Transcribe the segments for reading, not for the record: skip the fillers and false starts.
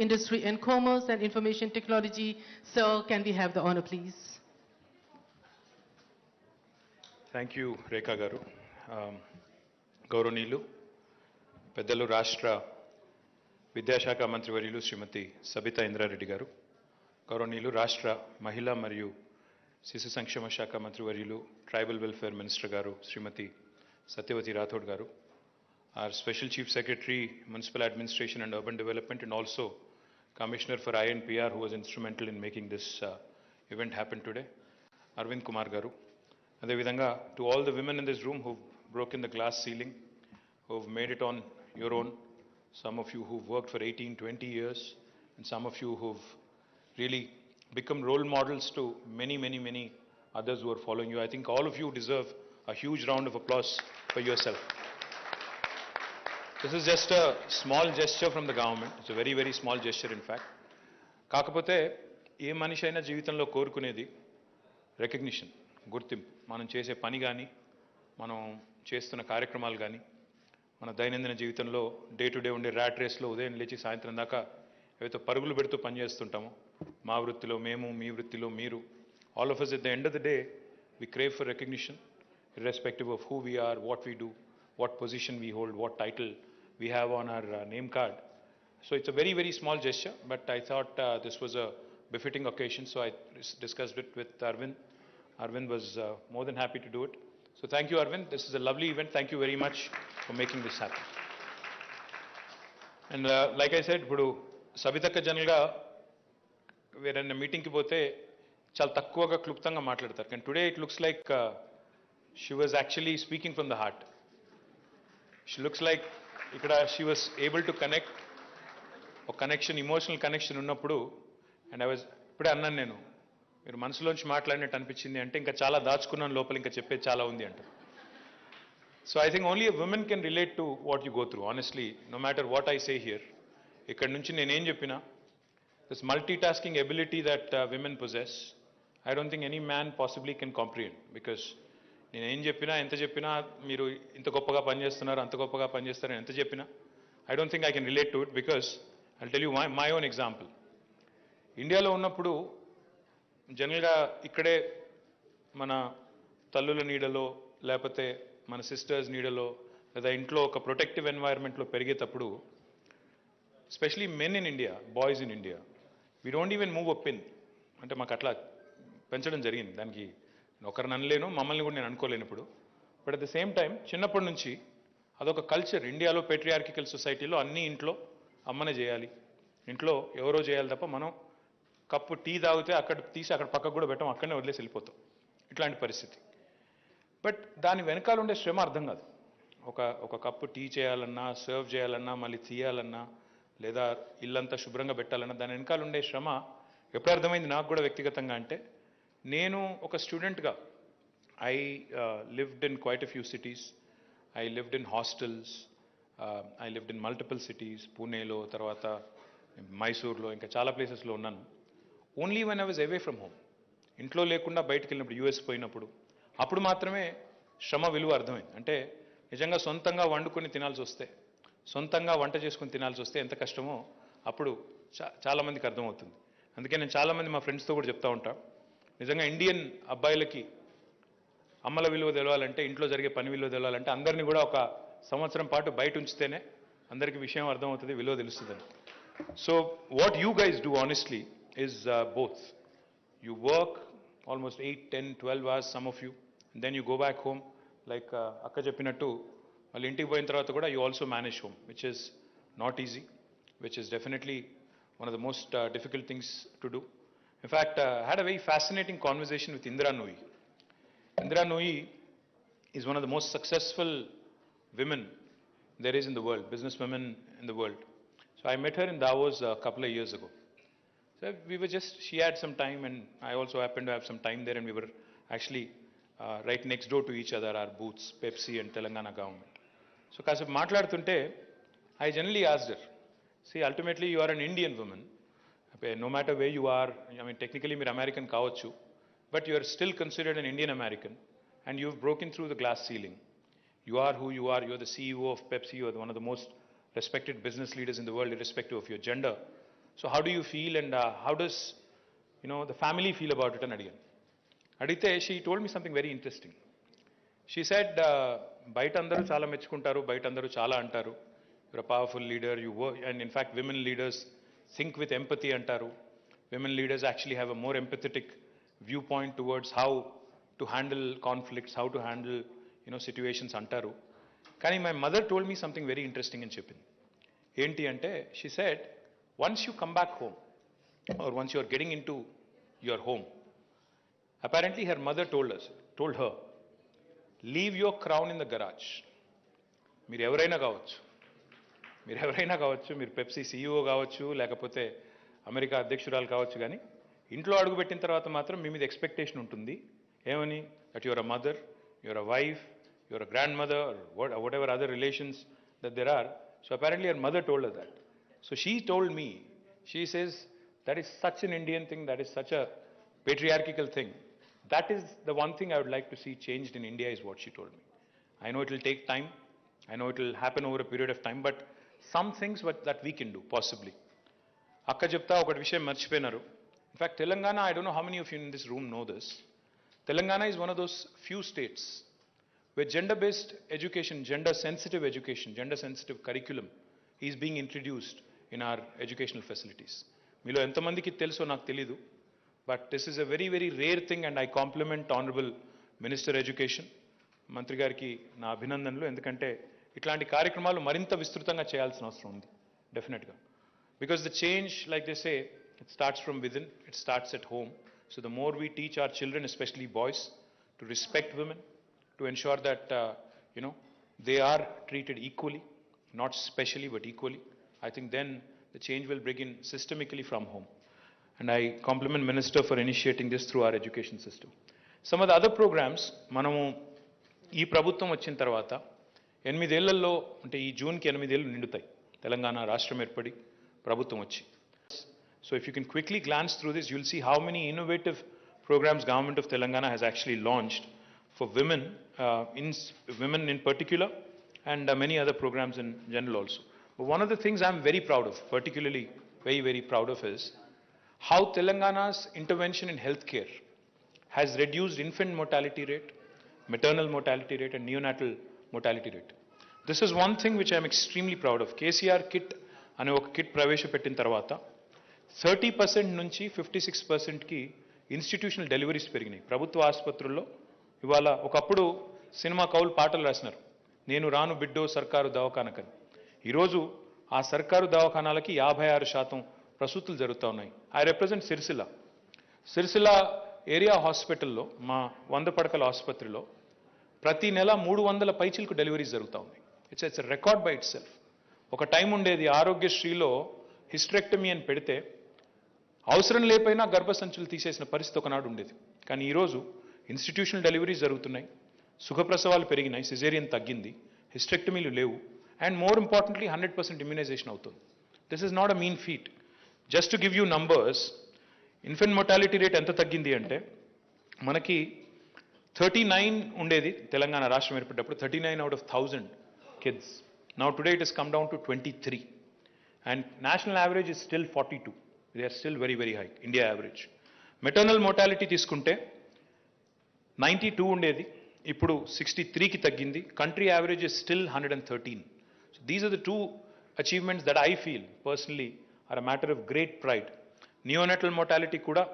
Industry and Commerce and Information Technology. Sir, can we have the honor, please? Thank you Rekha గారు. గౌరవనీయులు పెద్దలు రాష్ట్ర విద్యాశాఖ మంత్రివర్యులు శ్రీమతి సబితా ఇంద్రారెడ్డి గారు, గౌరవనీయులు రాష్ట్ర మహిళా మరియు శిశు సంక్షేమ శాఖ మంత్రివర్యులు ట్రైబల్ వెల్ఫేర్ మినిస్టర్ గారు శ్రీమతి సత్యవతి రాథోడ్ గారు, our Special Chief Secretary, Municipal Administration and Urban Development, and also Commissioner for INPR, who was instrumental in making this event happen today, Arvind Kumar Garu. Adevidanga, to all the women in this room who've broken the glass ceiling, who've made it on your own, some of you who've worked for 18, 20 years, and some of you who've really become role models to many, many, many others who are following you. I think all of you deserve a huge round of applause for yourself. This is just a small gesture from the government. It's a very, very small gesture, in fact. కాకపోతే ఏ మనిషి అయినా జీవితంలో కోరుకునేది recognition, గుర్తింపు. మనం చేసే పని కానీ, మనం చేస్తున్న కార్యక్రమాలు కానీ, మన దైనందిన జీవితంలో డే టు డే ఉండే ర్యాట్ రేస్లో ఉదయం లేచి సాయంత్రం దాకా ఏవైతే పరుగులు పెడుతూ పనిచేస్తుంటామో, మా వృత్తిలో మేము, మీ వృత్తిలో మీరు, all of us at the end of the day, we crave for recognition, irrespective of who we are, what we do, what position we hold, what title we have on our name card. So it's a very, very small gesture, but I thought this was a befitting occasion, so I discussed it with Arvind. Arvind was more than happy to do it. So thank you, Arvind. This is a lovely event. Thank you very much for making this happen. And like I said, ఇప్పుడు సబితక్క జనరల్గా వేరైనా మీటింగ్కి పోతే చాలా తక్కువగా క్లుప్తంగా మాట్లాడతారు, కానీ today it looks like she was actually speaking from the heart. She looks like ఇక్కడ she was able to connect, ఒక కనెక్షన్, ఇమోషనల్ కనెక్షన్ ఉన్నప్పుడు. అండ్ ఐ వాజ్ ఇప్పుడే అన్నాను నేను, మీరు మనసులోంచి మాట్లాడినట్టు అనిపించింది అంటే ఇంకా చాలా దాచుకున్నాను లోపల, ఇంకా చెప్పేది చాలా ఉంది అంట. So I think only a women can relate to what you go through, honestly, no matter what I say here. ఇక్కడ నుంచి నేనేం చెప్పినా, this multi tasking ability that women possess, I don't think any man possibly can comprehend. Because నేను ఏం చెప్పినా, ఎంత చెప్పినా, మీరు ఇంత గొప్పగా పనిచేస్తున్నారు, అంత గొప్పగా పనిచేస్తారని ఎంత చెప్పినా, I don't think I can relate to it. Because I tell you my own example. ఇండియాలో ఉన్నప్పుడు జనరల్గా ఇక్కడే మన తల్లుల నీడలో, లేకపోతే మన సిస్టర్స్ నీడలో, లేదా ఇంట్లో ఒక ప్రొటెక్టివ్ ఎన్వైర్న్మెంట్లో పెరిగేటప్పుడు, especially men in India, boys in India, we don't even move a pin. అంటే మాకు అట్లా పెంచడం జరిగింది. దానికి ఒకరిని అనలేను, మమ్మల్ని కూడా నేను అనుకోలేను ఇప్పుడు. But at the same time చిన్నప్పటి నుంచి అదొక కల్చర్. ఇండియాలో పేట్రియార్కికల్ సొసైటీలో అన్ని ఇంట్లో అమ్మనే చేయాలి, ఇంట్లో ఎవరో చేయాలి తప్ప, మనం కప్పు టీ తాగితే అక్కడ తీసి అక్కడ పక్కకు కూడా పెట్టాం, అక్కడనే వదిలేసి వెళ్ళిపోతాం. ఇట్లాంటి పరిస్థితి. బట్ దాని వెనకాల ఉండే శ్రమ అర్థం కాదు. ఒక కప్పు టీ చేయాలన్నా, సర్వ్ చేయాలన్నా, మళ్ళీ తీయాలన్నా, లేదా ఇల్లంతా శుభ్రంగా పెట్టాలన్నా, దాని వెనకాల ఉండే శ్రమ ఎప్పుడు అర్థమైంది నాకు కూడా వ్యక్తిగతంగా అంటే, నేను ఒక స్టూడెంట్గా I lived in quite a few cities, I lived in hostels, I lived in multiple cities, పూణేలో, తర్వాత మైసూర్లో, ఇంకా చాలా ప్లేసెస్లో ఉన్నాను. Only when I was away from home, ఇంట్లో లేకుండా బయటకు వెళ్ళినప్పుడు, యూఎస్ పోయినప్పుడు, అప్పుడు మాత్రమే శ్రమ విలువ అర్థమైంది. అంటే నిజంగా సొంతంగా వండుకొని తినాల్సి వస్తే, సొంతంగా వంట చేసుకొని తినాల్సి వస్తే ఎంత కష్టమో అప్పుడు చాలామందికి అర్థమవుతుంది. అందుకే నేను చాలామంది మా ఫ్రెండ్స్తో కూడా చెప్తా ఉంటా, నిజంగా ఇండియన్ అబ్బాయిలకి అమ్మల విలువ తెలవాలంటే, ఇంట్లో జరిగే పని విలువ తెలవాలంటే, అందరినీ కూడా ఒక సంవత్సరం పాటు బయట ఉంచితేనే అందరికీ విషయం అర్థమవుతుంది, విలువ తెలుస్తుందని. So what you guys do honestly is both. You work almost 8, 10, 12 hours, some of you, and then you go back home, like అక్క చెప్పినట్టు, మళ్ళీ ఇంటికి పోయిన తర్వాత కూడా you also manage home, which is not easy, which is definitely one of the most difficult things to do. In fact, I had a very fascinating conversation with Indira Nooyi. Indira Nooyi is one of the most successful women there is in the world, businesswomen in the world. So I met her in Davos a couple of years ago. So we were just, she had some time and I also happened to have some time there, and we were actually right next door to each other, our booths, Pepsi and Telangana government. So kasepu maatladutunte, I generally asked her, see, ultimately you are an Indian woman. No matter where you are, I mean, technically you're American kaavachu, but you are still considered an Indian American, and you've broken through the glass ceiling. You are who you are. You're the CEO of Pepsi. You're one of the most respected business leaders in the world, irrespective of your gender. So how do you feel, and how does the family feel about it? And అడిగితే she told me something very interesting. She said, బయట అందరూ చాలా మెచ్చుకుంటారు, బయట అందరూ చాలా అంటారు, you're a powerful leader, you work, and in fact women leaders think with empathy అంటారు. Women leaders actually have a more empathetic viewpoint towards how to handle conflicts, how to handle situations అంటారు. కానీ my mother told me something very interesting అని చెప్పింది. ఏంటి అంటే, she said, once you come back home, or once you are getting into your home, apparently her mother told her, leave your crown in the garage. మీరు ఎవరైనా కావచ్చు, మీరు Pepsi CEO కావచ్చు, లేకపోతే అమెరికా అధ్యక్షురాలు కావచ్చు, కానీ ఇంట్లో అడుగుపెట్టిన తర్వాత మాత్రం మీ మీద ఎక్స్పెక్టేషన్ ఉంటుంది. ఏమని? That your uh mother, your uh wife, your uh grandmother, whatever other relations that there are. So apparently her mother told her that. So she told me, she says, that is such an Indian thing, that is such a patriarchal thing. That is the one thing I would like to see changed in India, is what she told me. I know it will take time, I know it will happen over a period of time, but some things that we can do, possibly. అక్క చెప్తా ఒకటి విషయం మర్చిపోయినారు. In fact Telangana, I don't know how many of you in this room know this, Telangana is one of those few states where gender-based education, gender-sensitive education, gender-sensitive curriculum is being introduced in our educational facilities. మీలో ఎంతమందికి తెలుసో నాకు తెలీదు, but this is a very very rare thing, and I complement honourable minister education, మంత్రి గారికి నా అభినందనలు. ఎందుకంటే ఇట్లాంటి కార్యక్రమాలు మరింత విస్తృతంగా చేయాల్సిన అవసరం ఉంది, డెఫినెట్గా. Because the change, like they say, it starts from within, it starts at home. So the more we teach our children, especially boys, to respect women, to ensure that they are treated equally, not specially but equally, I think then the change will begin systemically from home. And I compliment Minister for initiating this through our education system. Some of the other programs, మనము ఈ ప్రభుత్వం వచ్చిన తర్వాత 8 ఏళ్లలో, అంటే ఈ జూన్కి 8 ఏళ్ళు నిండుతాయి తెలంగాణ రాష్ట్రం ఏర్పడి ప్రభుత్వం వచ్చి. So if you can quickly glance through this, you'll see how many innovative programs government of Telangana has actually launched for women, women in particular, and many other programs in general also. But one of the things I'm very proud of, particularly very, very proud of, is how Telangana's intervention in healthcare has reduced infant mortality rate, maternal mortality rate, and neonatal mortality rate. This is one thing which I'm extremely proud of. KCR kit అనే ఒక kit ప్రవేశపెట్టిన తర్వాత 30% నుంచి 56%కి institutional deliveries పెరిగినాయి ప్రభుత్వ ఆసుపత్రుల్లో. ఇవాళ ఒకప్పుడు సినిమా కౌలు పాటలు రాసినారు, నేను రాను బిడ్డో సర్కారు దవాఖానకని. ఈరోజు ఆ సర్కారు దవాఖానాలకి 56% ప్రసూతులు జరుగుతూ ఉన్నాయి. ఐ రిప్రజెంట్ సిరిసిల్ల ఏరియా హాస్పిటల్లో, మా 100 పడకల ఆసుపత్రిలో ప్రతి నెల 300 పైచిలకు డెలివరీస్ జరుగుతూ ఉన్నాయి. It's record by it self. ఒక టైం ఉండేది ఆరోగ్యశ్రీలో హిస్టరెక్టమీ అని పెడితే అవసరం లేకపోయినా గర్భసంచులు తీసేసిన పరిస్థితి ఒకనాడు ఉండేది. కానీ ఈరోజు ఇన్స్టిట్యూషనల్ డెలివరీస్ జరుగుతున్నాయి, సుఖప్రసవాలు పెరిగినాయి, సిజేరియన్ తగ్గింది, హిస్టరెక్టమీలు లేవు, అండ్ మోర్ ఇంపార్టెంట్లీ 100% ఇమ్యునైజేషన్ అవుతుంది. This is not a mean feet. Just to give you numbers, infant mortality rate ఎంత తగ్గింది అంటే, మనకి 39 ఉండేది తెలంగాణ రాష్ట్రం ఏర్పడ్డప్పుడు, 39 out of 1000 kids. Now today it has come down to 23. And national average is still 42. They are still very, very high, India average. Maternal mortality తీసుకుంటే 92 ఉండేది, ఇప్పుడు 63కి తగ్గింది. Country average is still 113. So these are the two achievements that I feel personally are a matter of great pride. Neonatal mortality కూడా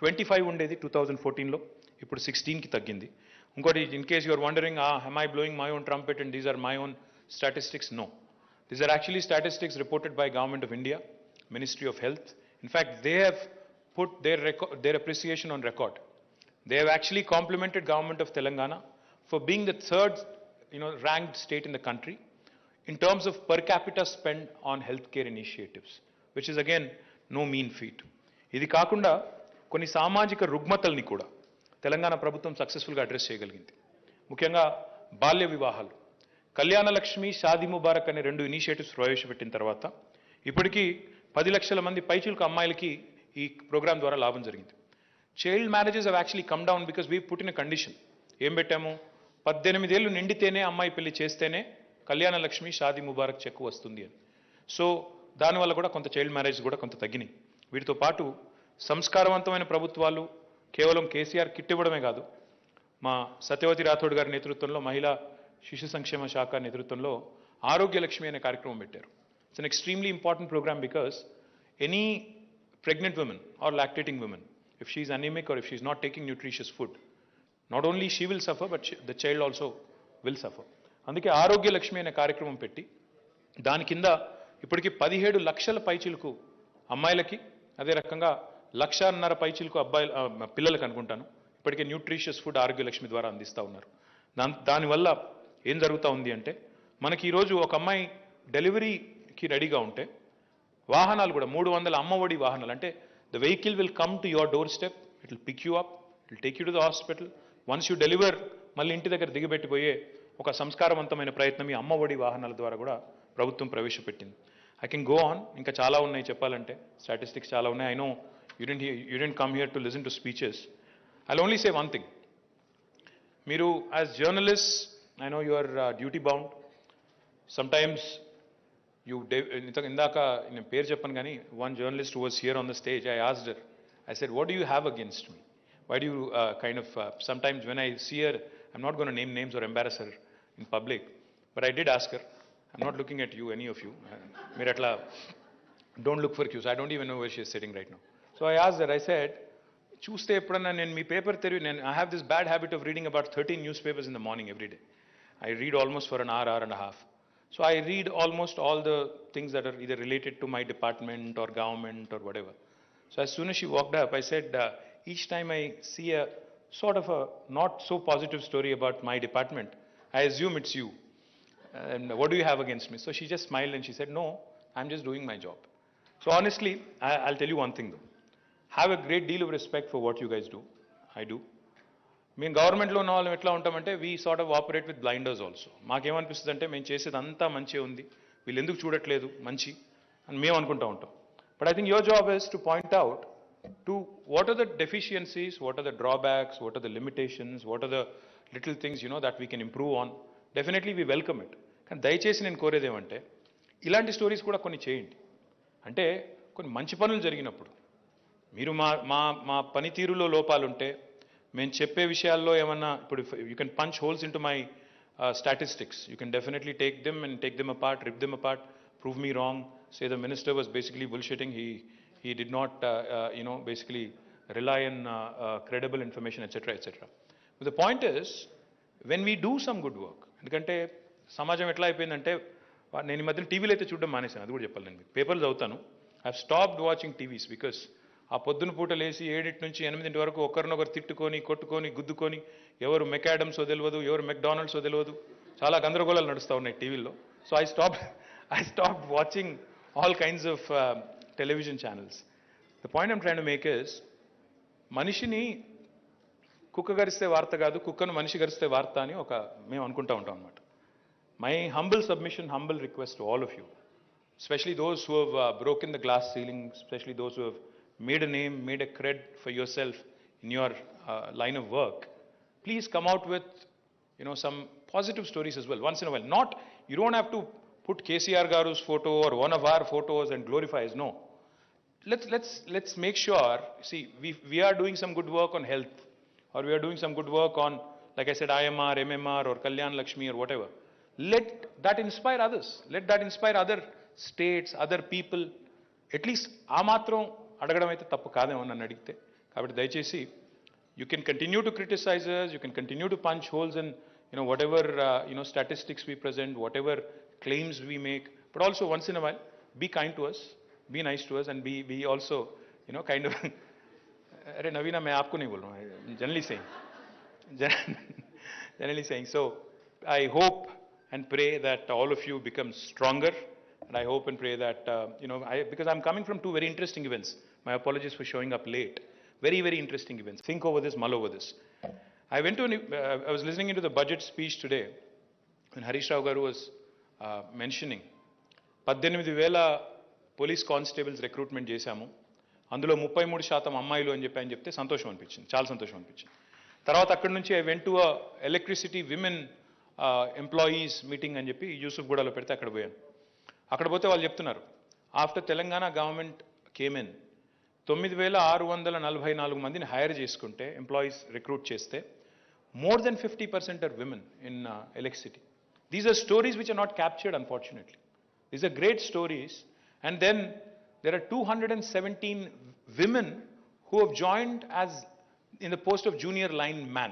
25 ఉండేది 2014లో, ఇప్పుడు 16కి తగ్గింది. ఇంకోటి, in case you are wondering, am I blowing my own trumpet and these are my own statistics? No. These are actually statistics reported by Government of India, Ministry of Health. In fact, they have put their appreciation on record. They have actually complimented Government of Telangana for being the third, ranked state in the country in terms of per capita spend on healthcare initiatives, which is again no mean feat. ఇది కాకుండా కొన్ని సామాజిక రుగ్మతల్ని కూడా తెలంగాణ ప్రభుత్వం సక్సెస్ఫుల్గా address చేయగలిగింది. ముఖ్యంగా బాల్య వివాహాలు, కళ్యాణ లక్ష్మి, షాదీ ముబారక్ అనే 2 ఇనిషియేటివ్స్ ప్రవేశపెట్టిన తర్వాత ఇప్పటికీ 10 లక్షల మంది పైచిలకు అమ్మాయిలకి ఈ ప్రోగ్రామ్ ద్వారా లాభం జరిగింది. Child marriages have actually come down because we put in a condition. ఏం పెట్టాము? 18 ఏళ్ళు నిండితేనే అమ్మాయి పెళ్లి చేస్తేనే కళ్యాణ లక్ష్మి, షాదీ ముబారక్ చెక్ వస్తుంది అని. సో దానివల్ల కూడా కొంత చైల్డ్ మ్యారేజ్ కూడా కొంత తగ్గినాయి. వీటితో పాటు సంస్కారవంతమైన ప్రభుత్వాలు కేవలం కేసీఆర్ కిట్ ఇవ్వడమే కాదు, మా సత్యవతి రాథోడ్ గారి నేతృత్వంలో మహిళా శిశు సంక్షేమ శాఖ నేతృత్వంలో ఆరోగ్య లక్ష్మి అనే కార్యక్రమం పెట్టారు. It's an extremely important programme because any pregnant women or lactating women, if she is anemic or if she is not taking nutritious food, not only she will suffer, but the child also will suffer. అందుకే ఆరోగ్య లక్ష్మి అనే కార్యక్రమం పెట్టి దాని కింద ఇప్పటికి 17 లక్షల పైచిలకు అమ్మాయిలకి, అదే రకంగా 1.5 లక్షల పైచిలకు పిల్లలకు అనుకుంటాను ఇప్పటికే న్యూట్రిషియస్ ఫుడ్ ఆరోగ్య లక్ష్మి ద్వారా అందిస్తూ ఉన్నారు. దానివల్ల ఏం జరుగుతూ ఉంది అంటే, మనకి ఈరోజు ఒక అమ్మాయి డెలివరీకి రెడీగా ఉంటే వాహనాలు కూడా 300 అమ్మఒడి వాహనాలు, అంటే the vehicle will come to your doorstep, it will pick you up, it will take you to the hospital, once you deliver మళ్ళీ ఇంటి దగ్గర దిగబెట్టిపోయే ఒక సంస్కారవంతమైన ప్రయత్నం ఈ అమ్మఒడి వాహనాల ద్వారా కూడా ప్రభుత్వం ప్రవేశపెట్టింది. ఐ కెన్ గో ఆన్, ఇంకా చాలా ఉన్నాయి చెప్పాలంటే, స్టాటిస్టిక్స్ చాలా ఉన్నాయి. I know you didn't come here to listen to speeches. I will only say one thing. మీరు as journalist, I know you are duty bound. Sometimes ఇందాక నేను పేరు చెప్పను కానీ, one journalist who was here on the stage, I asked her, I said, what do you have against me? Why do you sometimes when I see her, I'm not going to name names or embarrass her in public, but I did ask her, I'm not looking at you, any of you, Miratla, don't look for cues, I don't even know where she is sitting right now. So I asked her, I said, చూస్తే ఎప్పుడన్నా నేను మీ paper I have this bad habit of reading about 13 newspapers in the morning every day. I read almost for an hour and a half. So I read almost all the things that are either related to my department or government or whatever. So as soon as she walked up, I said, each time I see a sort of a not so positive story about my department, I assume it's you. And what do you have against me? So she just smiled and she said, no, I'm just doing my job. So honestly, I'll tell you one thing though. Have a great deal of respect for what you guys do. I do. మేము గవర్నమెంట్లో ఉన్న వాళ్ళం ఎట్లా ఉంటామంటే, we sort of operate with blinders also. మాకేమనిపిస్తుంది అంటే, మేము చేసేది అంతా మంచిగా ఉంది, వీళ్ళు ఎందుకు చూడట్లేదు మంచి అని మేము అనుకుంటూ ఉంటాం. But I think your job is to point out to what are the deficiencies, what are the drawbacks, what are the limitations, what are the little things that we can improve on. Definitely we welcome it. కానీ దయచేసి నేను కోరేది ఏమంటే, ఇలాంటి stories కూడా కొన్ని చేయండి. అంటే కొన్ని మంచి పనులు జరిగినప్పుడు మీరు మా పనితీరులో లోపాలుంటే, మేము చెప్పే విషయాల్లో ఏమన్నా, ఇప్పుడు you can punch holes in to my statistics, you can definitely take them and take them apart, rip them apart, prove me wrong, say the minister was basically bullshitting, he did not basically rely on credible information, etc., etc. But the point is, when we do some good work, ఎందుకంటే సమాజం ఎట్లా అయిపోయిందంటే, నేను ఈ మధ్యన టీవీలో అయితే చూడడం మానేశాను, అది కూడా చెప్పాలి. నేను పేపర్లు చదువుతాను. I have stopped watching TVs because ఆ పొద్దున పూట లేసి 7 నుంచి 8 వరకు ఒకరినొకరు తిట్టుకొని, కొట్టుకొని, గుద్దుకొని, ఎవరు మెకాడమ్సో తెలియదు, ఎవరు మెక్డానల్డ్సో తెలియదు, చాలా గందరగోళాలు నడుస్తూ ఉన్నాయి టీవీల్లో. So I stopped watching all kinds of television channels. The point I'm train to make is, మనిషిని కుక్క గరిస్తే వార్త కాదు, కుక్కను మనిషి గరిస్తే వార్త అని మేము అనుకుంటూ ఉంటాం అనమాట. My humble submission, humble request to all of you, especially those who have broken the glass ceiling, especially those who have made a name, made a cred for yourself in your line of work, please come out with some positive stories as well once in a while. Not, you don't have to put KCR garu's photo or one of our photos and glorify us. No, let's make sure, see, we are doing some good work on health, or we are doing some good work on, like I said, IMR, MMR or Kalyan Lakshmi or whatever. Let that inspire others, let that inspire other states, other people. At least ఆ మాత్రం అడగడం అయితే తప్పు కాదేమో నన్ను అడిగితే. కాబట్టి దయచేసి, you can continue to criticize us, you can continue to punch holes in whatever statistics we present, whatever claims we make, but also once in a while be kind to us, be nice to us, and be also kind of अरे नवीना मैं आपको नहीं बोल रहा हूँ, generally saying. So I hope and pray that all of you become stronger, and I hope and pray that because I'm coming from two very interesting events. My apologies for showing up late. Very, very interesting events. Think over this, mull over this. I was listening into the budget speech today, and Harish Rao garu was mentioning 18,000 police constables recruitment చేశాము, అందులో 33% అమ్మాయిలు అని చెప్పి చెప్తే సంతోషం అనిపించింది, చాలా సంతోషం అనిపించింది. తర్వాత అక్కడి నుంచి I went to electricity women employees meeting అని చెప్పి యూసుఫ్ గూడలో పెడితే అక్కడ పోయాను. అక్కడ పోతే వాళ్ళు చెప్తున్నారు, after Telangana government came in 9,644 మందిని హైర్ చేసుకుంటే, ఎంప్లాయీస్ రిక్రూట్ చేస్తే, more than 50% are women in electricity. These are stories which are not captured, unfortunately. These are great stories. And then there are 217 women who have joined as in the post of junior lineman.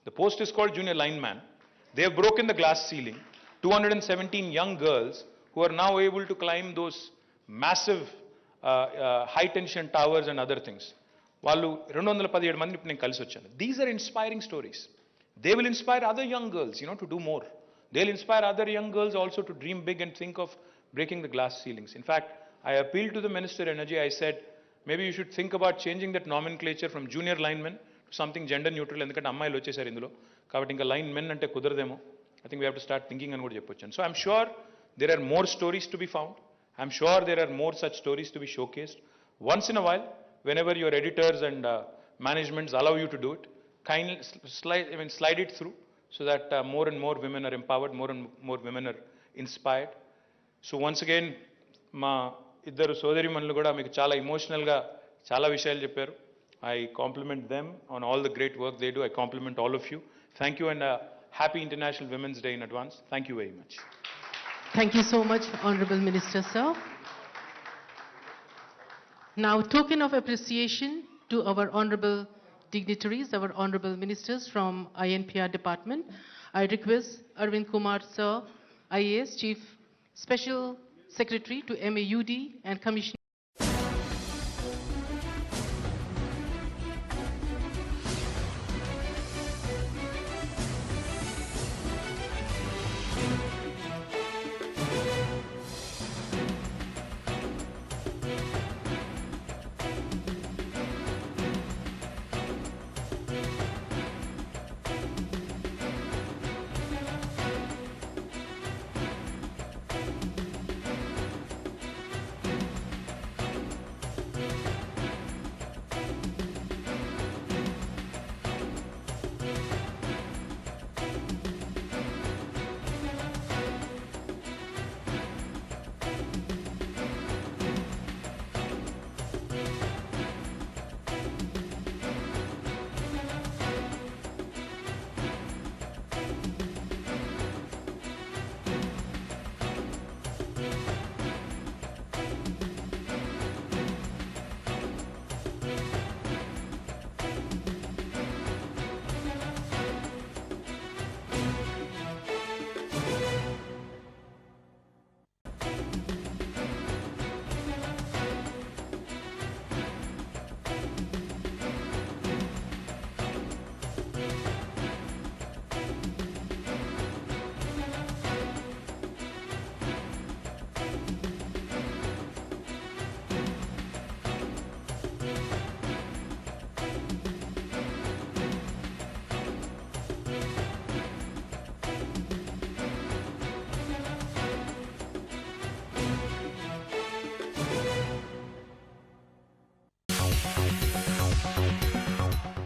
The post is called junior lineman. They have broken the glass ceiling. 217 young girls who are now able to climb those massive high tension towers and other things. వాళ్ళు 217 మందిని ఇప్పుడు నేను కలిసి వచ్చాను. These are inspiring stories. They will inspire other young girls to do more. They will inspire other young girls also to dream big and think of breaking the glass ceilings. In fact I appeal to the minister energy. I said maybe you should think about changing that nomenclature from junior linemen to something gender neutral. ఎందుకంటే అమ్మాయిలు వచ్చేసారు ఇందులో, కాబట్టి ఇంకా linemen అంటే కుదరదేమో. I think we have to start thinking అని కూడా చెప్పొచ్చాను. So I'm sure there are more stories to be found. I'm sure there are more such stories to be showcased. Once in a while, whenever your editors and managements allow you to do it, kindly slide it through so that more and more women are empowered, more and more women are inspired. So once again, మా ఇద్దరు సోదరిమణులు కూడా మీకు చాలా ఎమోషనల్గా చాలా విషయాలు చెప్పారు. I compliment them on all the great work they do. I compliment all of you. Thank you and happy International Women's Day in advance. Thank you very much. Thank you so much, Honorable Minister, sir. Now, token of appreciation to our honorable dignitaries, our honorable ministers from INPR department, I request Arvind Kumar, sir, IAS, Chief Special Secretary to MAUD and Commissioner.